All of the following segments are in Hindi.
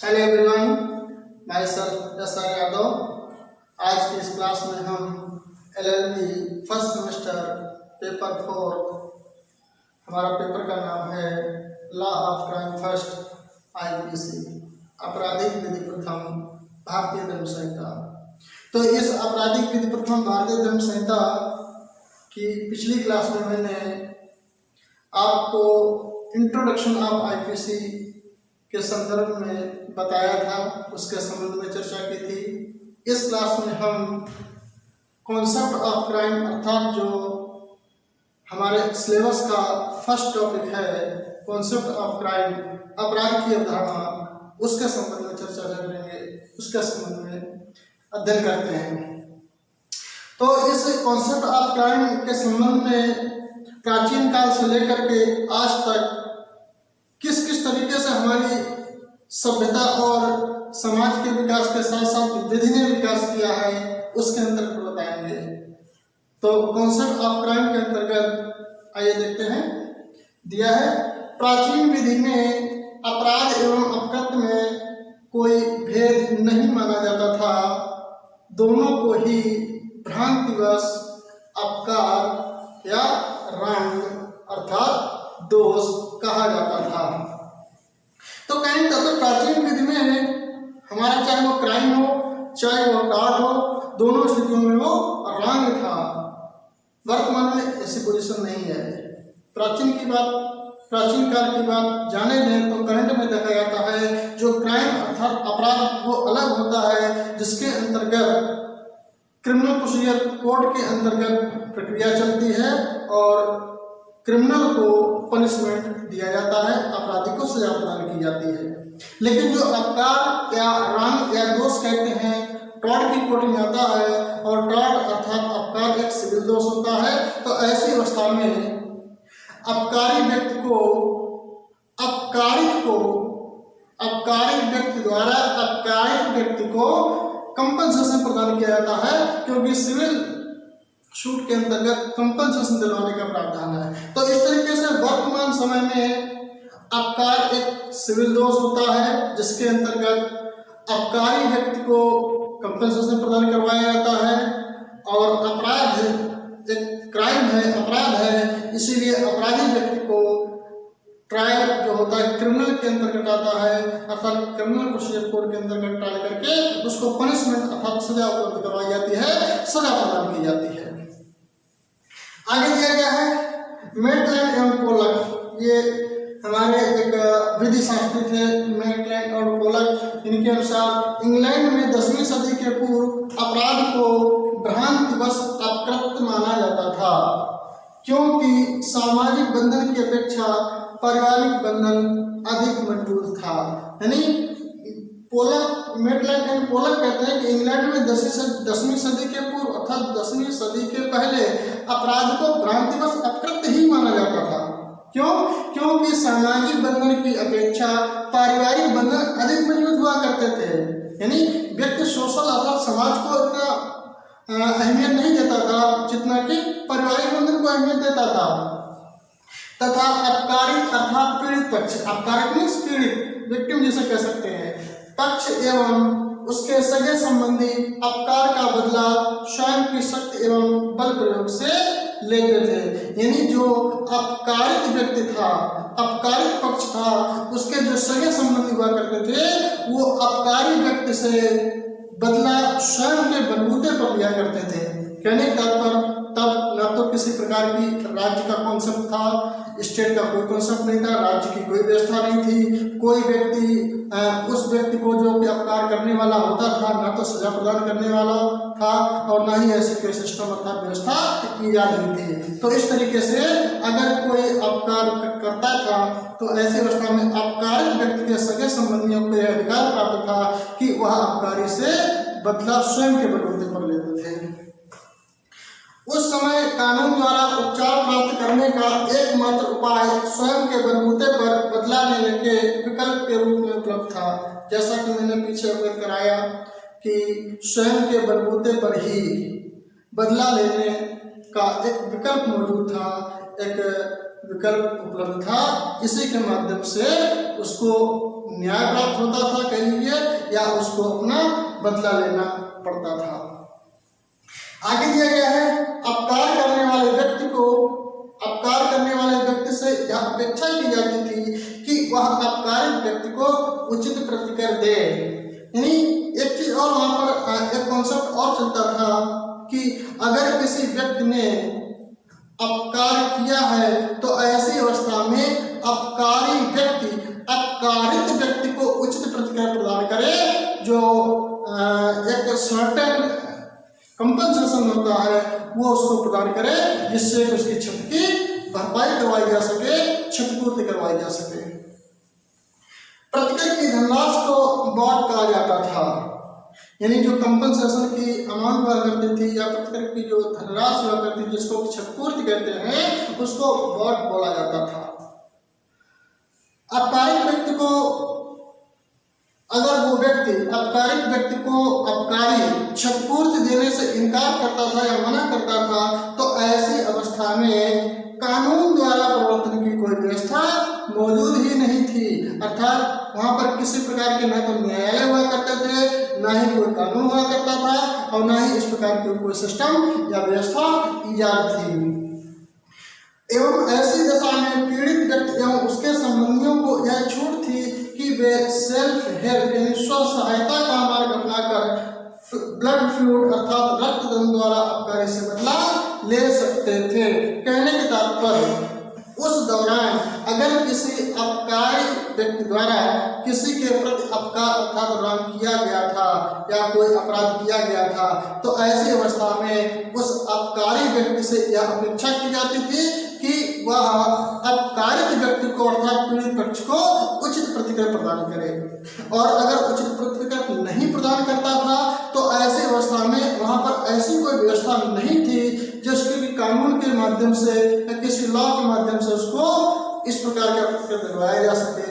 Hello everyone, my self SR. Yadav. आज की इस क्लास में हम LLB फर्स्ट सेमेस्टर पेपर 4, हमारा पेपर का नाम है law of crime first IPC, आपराधिक विधि प्रथम भारतीय दंड संहिता। तो इस आपराधिक विधि प्रथम भारतीय दंड संहिता की पिछली क्लास में मैंने आपको इंट्रोडक्शन ऑफ IPC के संदर्भ में बताया था, उसके संबंध में चर्चा की थी। इस क्लास में हम कॉन्सेप्ट ऑफ क्राइम अर्थात जो हमारे सिलेबस का फर्स्ट टॉपिक है, कॉन्सेप्ट ऑफ क्राइम, अपराध की अवधारणा, उसके संबंध में चर्चा करेंगे, उसके संबंध में अध्ययन करते हैं। तो इस कॉन्सेप्ट ऑफ क्राइम के संबंध में प्राचीन काल से लेकर के आज तक किस किस तरीके से हमारी सभ्यता और समाज के विकास के साथ साथ विधि ने विकास किया है, उसके अंतर्गत बताएंगे। तो कॉन्सेप्ट ऑफ क्राइम के अंतर्गत आइए देखते हैं। दिया है, प्राचीन विधि में अपराध एवं अपकृत्य में कोई भेद नहीं माना जाता था, दोनों को ही भ्रांतिवश अपकार या रंग अर्थात दोष कहा जाता था। तो कहें तो प्राचीन विधि में हमारा चाहे वो क्राइम हो चाहे वो अपराध हो, दोनों स्थितियों में वो रंग था। वर्तमान में ऐसी पोजीशन नहीं है। प्राचीन काल की बात जाने दें तो करंट में देखा जाता है जो क्राइम अर्थात अपराध वो अलग होता है, जिसके अंतर्गत क्रिमिनल प्रोसीजर कोड के अंतर्गत प्रक्रिया चलती है और क्रिमिनल को पनिशमेंट दिया जाता है, अपराधी को सजा प्रदान की जाती है। लेकिन जो अपकार या रंग या दोष कहते हैं, टॉर्ट की कोटि में आता है और टॉर्ट अर्थात अपकार एक सिविल दोष होता है। तो ऐसी अवस्था में अपकारी व्यक्ति द्वारा अपकारित व्यक्ति को कंपनसेशन प्रदान किया जाता है, क्योंकि सिविल शूट के अंतर्गत कंपनसेशन दिलवाने का प्रावधान है। तो इस तरीके से वर्तमान समय में अपकार एक सिविल दोष होता है, जिसके अंतर्गत अपकारी व्यक्ति को कंपनसेशन प्रदान करवाया जाता है, और अपराध एक क्राइम है, अपराध है, इसीलिए अपराधी व्यक्ति को ट्रायल जो होता है क्रिमिनल के अंतर्गत आता है, अर्थात क्रिमिनल प्रोसीजर कोड के अंतर्गत ट्रायल करके उसको पनिशमेंट अर्थात सजा उपलब्ध करवाई जाती है, सजा प्रदान की जाती है। आगे दिया गया है मेटलैंड एवं पोलक। ये हमारे एक विधि शास्त्री थे मेटलैंड और पोलक। इनके अनुसार इंग्लैंड में 10वीं सदी के पूर्व अपराध को भ्रांतिवश अपकृत्य माना जाता था, क्योंकि सामाजिक बंधन की अपेक्षा पारिवारिक बंधन अधिक मजबूत था। यानी मेटलैंड एंड पोलक कहते हैं कि इंग्लैंड में 10वीं सदी के पूर्व अर्थात 10वीं सदी के पहले अपराध को भ्रांतिवश अपकृत्य ही माना जाता था। क्यों? क्योंकि सामाजिक बंधन की अपेक्षा पारिवारिक बंधन अधिक मजबूत हुआ करते थे। यानी व्यक्ति सोशल अर्थात समाज को इतना अहमियत नहीं देता था जितना कि पारिवारिक बंधन को अहमियत देता था। तथा अपकारित अर्थात पीड़ित पक्ष, अपकारित मीन्स पीड़ित, विक्टिम जिसे कह सकते हैं, पक्ष एवं उसके सगे संबंधी अपकार का बदला स्वयं की शक्ति एवं बल प्रयोग से लेते थे। यानी जो अपकारित व्यक्ति था, अपकारित पक्ष था, उसके जो सगे संबंधी हुआ करते थे, वो अपकारी व्यक्ति से बदला स्वयं के बलबूते पर लिया करते थे। कहने का तात्पर्य तब न तो किसी प्रकार की राज्य का कॉन्सेप्ट था, स्टेट का कोई कॉन्सेप्ट नहीं था, राज्य की कोई व्यवस्था नहीं थी। कोई व्यक्ति उस व्यक्ति को जो भी अपकार करने वाला होता था न तो सजा प्रदान करने वाला था और न ही ऐसे कोई सिस्टम अर्थात व्यवस्था की जा रही थी। तो इस तरीके से अगर कोई अपकार करता था तो ऐसी अवस्था में अपकारित व्यक्ति के सगे संबंधियों को यह अधिकार प्राप्त था कि वह अपकारी से बदला स्वयं के बलबूते पर लेते थे। उस समय कानून द्वारा उपचार प्राप्त करने का एकमात्र उपाय स्वयं के बलबूते पर बदला लेने के विकल्प के रूप में उपलब्ध था। जैसा कि मैंने पीछे अवगत कराया कि स्वयं के बलबूते पर ही बदला लेने का एक विकल्प मौजूद था, एक विकल्प उपलब्ध था। इसी के माध्यम से उसको उसको न्याय प्राप्त होता था कह लीजिए, या उसको अपना बदला लेना पड़ता था। आगे दिया गया है, अपकार करने वाले व्यक्ति को, अपकार करने वाले व्यक्ति से यह अपेक्षा की जाती थी कि वह अपकारित व्यक्ति को उचित प्रतिकर दे। यानी एक चीज और वहां पर एक कॉन्सेप्ट और चलता था कि अगर किसी व्यक्ति ने अपकार किया है तो ऐसी अवस्था में अपकारी व्यक्ति अपकारित व्यक्ति को उचित प्रतिकार प्रदान करे, जो एक सर्टेन कंपनसेशन होता है वो उसको प्रदान करे, जिससे उसकी क्षति की भरपाई करवाई जा सके, क्षतिपूर्ति करवाई जा सके। प्रतिकर की धनराशि को बॉट कहा जाता था, यानी जो कंपनसेशन की अमाउंट हुआ करती थी या प्रतिकर की जो धनराशि हुआ करती थी जिसको क्षतिपूर्ति कहते हैं, उसको बॉट बोला जाता था। अपकारित व्यक्ति को, अगर वो व्यक्ति अपकारित व्यक्ति को अपकारी क्षतिपूर्ति देने से इनकार करता था या मना करता था, तो ऐसी अवस्था में कानून द्वारा प्रवर्तन की कोई व्यवस्था मौजूद ही नहीं थी। अर्थात वहां पर किसी प्रकार के न तो न्यायालय हुआ करते थे, ना ही कोई कानून हुआ करता था, और ना ही इस प्रकार की कोई सिस्टम या व्यवस्था ईजाद थी। एवं ऐसी दशा में पीड़ित व्यक्ति एवं उसके संबंधियों को यह छूट थी कि वे सेल्फ हेल्प यानी स्व सहायता का मार्ग अपनाकर ब्लड फ्लूइड अर्थात रक्तदान द्वारा अपकारी से बदला ले सकते थे। कहने के तात्पर्य, उस दौरान अगर किसी अपकारी व्यक्ति द्वारा किसी के प्रति अपकार अर्थात रंग किया गया था या कोई अपराध किया गया था, तो ऐसी अवस्था में उस अपकारी व्यक्ति से यह अपेक्षा की जाती थी कि वह अपकारित व्यक्ति को अर्थात पीड़ित पक्ष को उचित प्रतिक्रिया प्रदान करे, और अगर उचित प्रतिक्रिया नहीं प्रदान करता था तो ऐसी अवस्था में वहां पर ऐसी कोई व्यवस्था नहीं थी जिसके भी कानून के माध्यम से या किसी लॉ के माध्यम से उसको इस प्रकार का प्रतिक्रिया दिलवाया जा सके।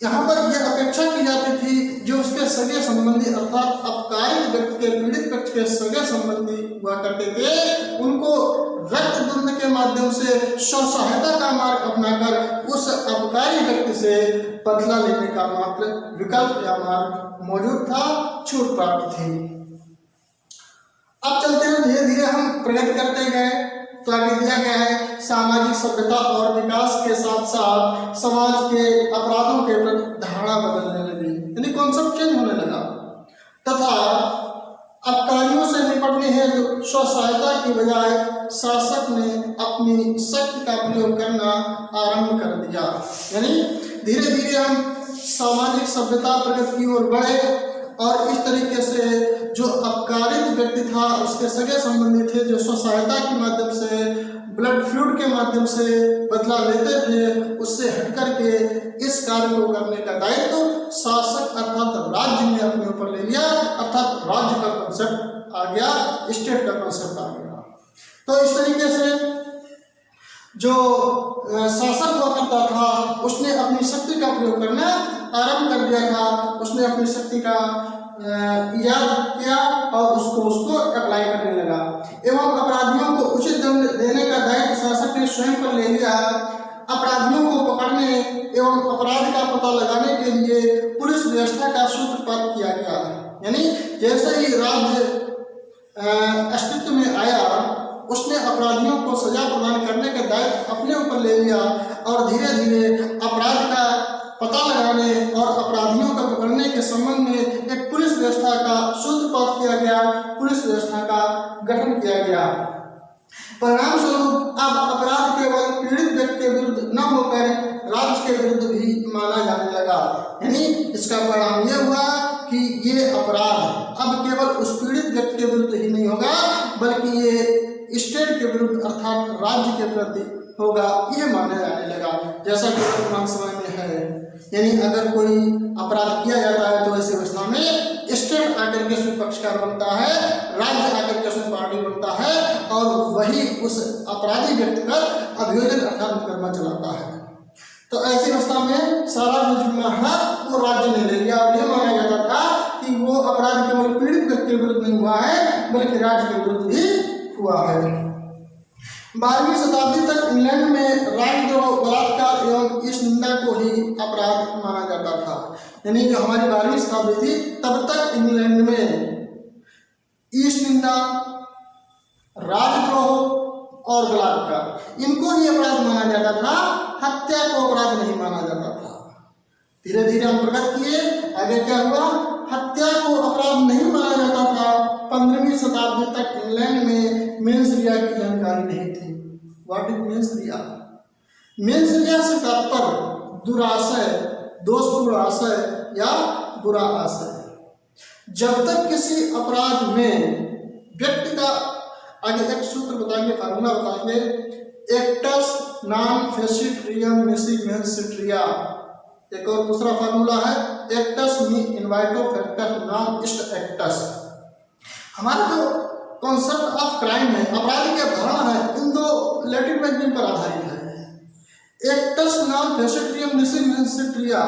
यहाँ पर यह अपेक्षा की जाती थी जो उसके सगे संबंधी अर्थात अपकारित व्यक्ति के पीड़ित पक्ष के सगे संबंधी हुआ करते थे, उनको रक्तदान के माध्यम से स्व सहायता का मार्ग अपनाकर उस अपकारी व्यक्ति से बदला लेने का मात्र विकल्प या मार्ग मौजूद था, छूट प्राप्त थी। अब चलते हैं, धीरे धीरे हम प्रगति करते गए तो आगे दिया गया है, सामाजिक सभ्यता और विकास के साथ साथ समाज के अपराधों के प्रति धारणा बदलने लगी, यानी कॉन्सेप्ट चेंज होने लगा, तथा अपकारियों से निपटने हेतु स्व सहायता की बजाय शासक ने अपनी शक्ति का प्रयोग करना आरंभ कर दिया। यानी धीरे धीरे हम सामाजिक सभ्यता प्रगति की ओर बढ़े, और इस तरीके से जो अपकारित व्यक्ति था उसके सगे संबंधी थे जो स्व सहायता के माध्यम से ब्लड फ्लूइड के माध्यम से बदला लेते थे, उससे हटकर के इस कार्य को करने का दायित्व शासक अर्थात राज्य ने अपने ऊपर ले लिया, अर्थात राज्य का कॉन्सेप्ट आ गया, स्टेट का कॉन्सेप्ट आ गया। तो इस तरीके से जो शासक हुआ करता था उसने अपनी शक्ति का प्रयोग करना आरंभ कर दिया था, उसने अपनी शक्ति का इजाद किया और उसको अप्लाई करने लगा, एवं अपराधियों को उचित दंड देने का दायित्व शासक ने स्वयं पर ले लिया। अपराधियों को पकड़ने एवं अपराध का पता लगाने के लिए पुलिस व्यवस्था का सूत्रपात किया गया। यानी जैसे ही राज्य अस्तित्व में आया उसने अपराधियों को सजा प्रदान करने का दायित्व अपने ऊपर ले लिया, और धीरे धीरे अपराध का पता लगाने और अपराधियों को पकड़ने के संबंध में एक पुलिस व्यवस्था का सूत्रपात किया गया, पुलिस व्यवस्था का गठन किया गया। परिणाम स्वरूप अब अपराध केवल पीड़ित व्यक्ति के विरुद्ध न होकर राज्य के विरुद्ध भी माना जाने लगा। यानी इसका परिणाम यह हुआ कि ये अपराध अब केवल उस पीड़ित व्यक्ति के विरुद्ध ही नहीं होगा, बल्कि ये स्टेट के विरुद्ध अर्थात राज्य के प्रति होगा, ये माना जाने लगा, जैसा कि वर्तमान समय में है। यानी अगर कोई अपराध किया जाता है तो ऐसी अवस्था में स्टेट आकर के उसमें पक्षकार बनता है, राज्य आकर के उसमें पार्टी बनता है, और वही उस अपराधी व्यक्ति पर अभियोजन अर्थात मुकदमा चलाता है। तो ऐसी अवस्था में सारा जो जुर्माना है वो राज्य ने ले लिया, और यह माना जाता था कि वो अपराध केवल पीड़ित व्यक्ति के विरुद्ध नहीं हुआ है बल्कि राज्य के विरुद्ध भी हुआ है। 12वीं शताब्दी तक इंग्लैंड में राजद्रोह, बलात्कार एवं इस निंदा को ही अपराध माना जाता था। यानी जो हमारी 12वीं शताब्दी थी तब तक इंग्लैंड में ईश निंदा, राजद्रोह और बलात्कार इनको ही अपराध माना जाता था, हत्या को अपराध नहीं माना जाता था। धीरे धीरे हम प्रगति किए, आगे क्या हुआ, हत्या को अपराध नहीं माना जाता था। 15वीं शताब्दी तक इंग्लैंड में मेंसरिया की जानकारी नहीं थी। What is mens rea? मेंसरिया से तात्पर्य दुराशय, दोषपूर्ण आशय या बुरा आशय। जब तक किसी अपराध में व्यक्ति का, आगे एक सूत्र बताएंगे, फार्मूला बताएंगे, एक्टस नॉन फेसिट रियम निसी मेंसिट्रिया। एक और दूसरा फार्मूला है एक्टस मी इनवाइटो फैक्टर नॉन इस्ट एक्टस। हमारा जो कॉन्सेप्ट ऑफ क्राइम है, अपराध की अवधारणा है, इन दो लैटिन मैगजीन पर आधारित है। एक्टस नॉन फेसिट रियम निसी मेंसिट्रिया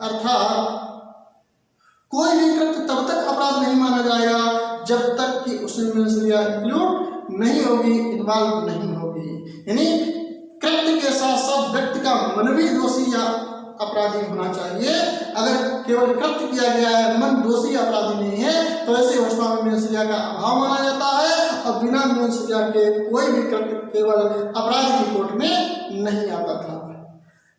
अर्थात कोई भी कृत्य तब तक अपराध नहीं माना जाएगा जब तक कि उसमें मेंसरिया इंक्लूड नहीं होगी, इन्वॉल्व नहीं होगी। यानी कृत्य के साथ साथ व्यक्ति का मनवी दोषी या अपराधी होना चाहिए। अगर केवल कृत्य किया गया है, मन दोषी अपराधी नहीं है, तो ऐसी अवस्था में मेंसरिया का अभाव माना जाता है और बिना मेंसरिया के कोई भी कृत्य केवल अपराध की कोर्ट में नहीं आता था।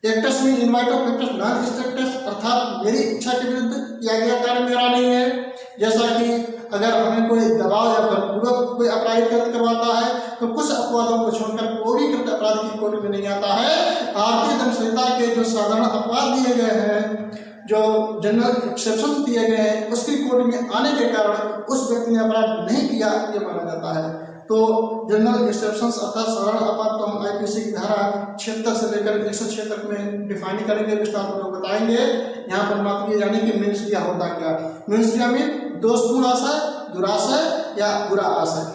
एक्टस में इनवाइटो फैक्टस नॉन एक्टस अर्थात मेरी इच्छा के विरुद्ध किया गया कार्य मेरा नहीं है। जैसा कि अगर हमें कोई दबाव या बलपूर्वक कोई अपराध कृत्य करवाता है तो कुछ अपवादों को छोड़कर कोई भी कृत्य अपराध की कोर्ट में नहीं आता है। भारतीय दंड संहिता के जो साधारण अपराध दिए गए हैं, जो जनरल एक्सेप्शन दिए गए हैं, उसकी कोर्ट में आने के कारण उस व्यक्ति ने अपराध नहीं किया ये माना जाता है। तो जनरल एक्सेप्शंस अर्थात साधारण अपराध तो हम आईपीसी की धारा 76 से लेकर 106 तक में डिफाइन करेंगे, विस्तार पूर्वक बताएंगे। यहाँ पर बात की जाने की मेंसरिया होता क्या। मेंसरिया में दोषपूर्ण आशय, दुराशय या बुरा आशय।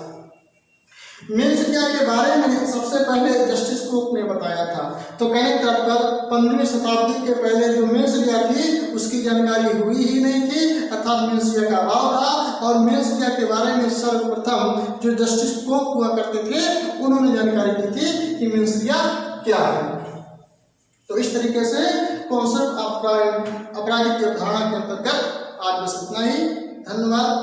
मेंसरिया के बारे में सबसे पहले जस्टिस कुक ने बताया था। तो कहने का तात्पर्य 15वीं शताब्दी के पहले जो मेंसरिया थी उसकी जानकारी हुई ही नहीं थी, अर्थात मेंसरिया का अभाव था। और मेंसरिया के बारे में सर्वप्रथम जो जस्टिस कुक हुआ करते थे उन्होंने जानकारी दी थी कि मेंसरिया क्या है। तो इस तरीके से कॉन्सेप्ट ऑफ क्राइम, अपराध की अवधारणा के अंतर्गत आज बस इतना ही। धन्यवाद।